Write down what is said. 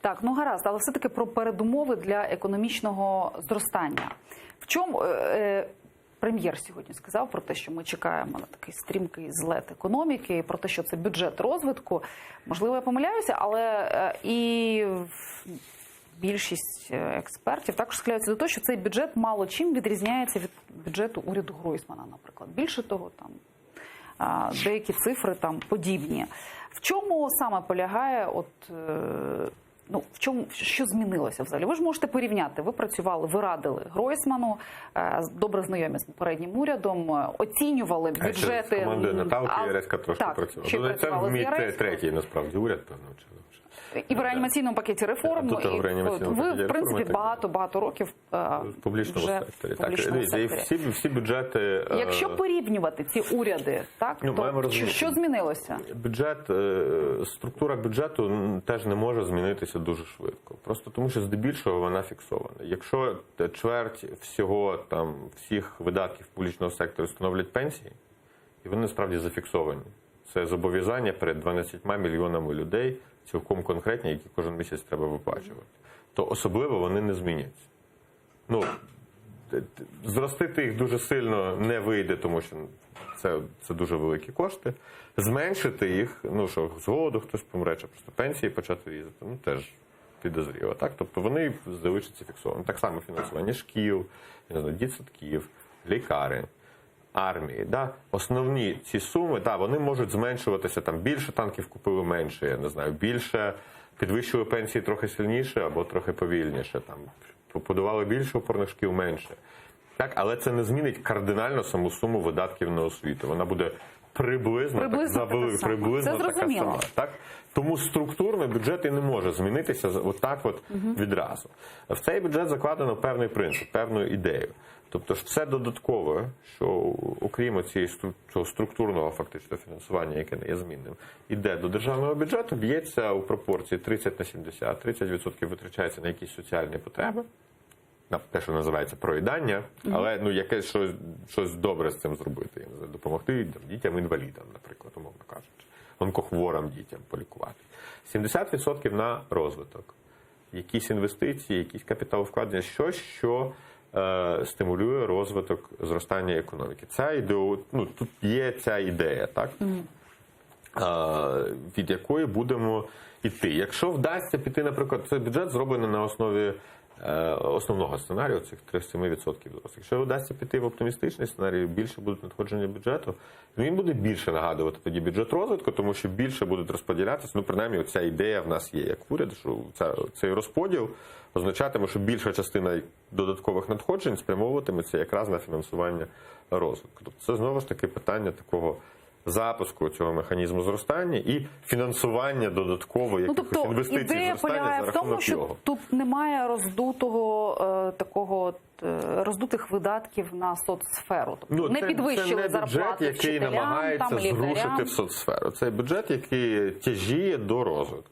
Так, ну гаразд, але все-таки про передумови для економічного зростання. В чому прем'єр сьогодні сказав про те, що ми чекаємо на такий стрімкий злет економіки, про те, що це бюджет розвитку. Можливо, я помиляюся, але і більшість експертів також схиляються до того, що цей бюджет мало чим відрізняється від бюджету уряду Гройсмана, наприклад. Більше того, там деякі цифри там подібні. В чому саме полягає, в чому, що змінилося взагалі? Ви ж можете порівняти. Ви працювали, ви радили Гройсману, добре знайомі з попереднім урядом, оцінювали бюджети. Команди Наталки Яреська трошки працювала. Це вміє третій, насправді, уряд, певно. І в реанімаційному пакеті реформ. Ви, в принципі, багато років в публічному секторі. Всі бюджети... Якщо порівнювати ці уряди, так, то що змінилося? Структура бюджету теж не може змінитися дуже швидко. Просто тому, що здебільшого вона фіксована. Якщо чверть всіх видатків публічного сектору становлять пенсії, і вони насправді зафіксовані. Це зобов'язання перед 12 мільйонами людей, цілком конкретні, які кожен місяць треба виплачувати, то особливо вони не зміняться. Зростити їх дуже сильно не вийде, тому що це дуже великі кошти. Зменшити їх, що з голоду хтось помре, чи просто пенсії почати різати, теж підозріло. Так? Тобто вони залишаться фіксовані. Так само фінансування шкіл, дитсадків, лікарень, армії. Да? Основні ці суми, вони можуть зменшуватися, більше танків купили менше, я не знаю, більше підвищили пенсії трохи сильніше або трохи повільніше, побудували більше опорних шкіл менше. Так? Але це не змінить кардинально саму суму видатків на освіту. Вона буде приблизно така сама. Так? Тому структурно бюджет і не може змінитися відразу. В цей бюджет закладено певний принцип, певну ідею. Тобто все додаткове, що окрім цього структурного фактично фінансування, яке не є змінним, іде до державного бюджету, б'ється у пропорції 30 на 70. 30% витрачається на якісь соціальні потреби, на те, що називається проїдання, але якесь щось добре з цим зробити. Допомогти дітям-інвалідам, наприклад, умовно кажучи, онкохворим дітям полікувати. 70% на розвиток. Якісь інвестиції, якісь капіталовкладення, щось, що стимулює розвиток зростання економіки. Тут є ця ідея, так? Від якої будемо йти. Якщо вдасться піти, наприклад, цей бюджет зроблений на основі основного сценарію, цих 37%. Якщо вдасться піти в оптимістичний сценарій, більше будуть надходження бюджету, він буде більше нагадувати тоді бюджет розвитку, тому що більше будуть розподілятися. Принаймні, ця ідея в нас є як уряд, що цей розподіл означатиме, що більша частина додаткових надходжень спрямовуватиметься якраз на фінансування розвитку. Тобто це знову ж таки питання такого запуску цього механізму зростання і фінансування додатково якихось інвестицій зростання за рахунок його. Тут немає роздутих видатків на соцсферу. Тобто не підвищили зарплати вчителям, який намагається зрушити в соцсферу. Це бюджет, який тяжіє до розвитку.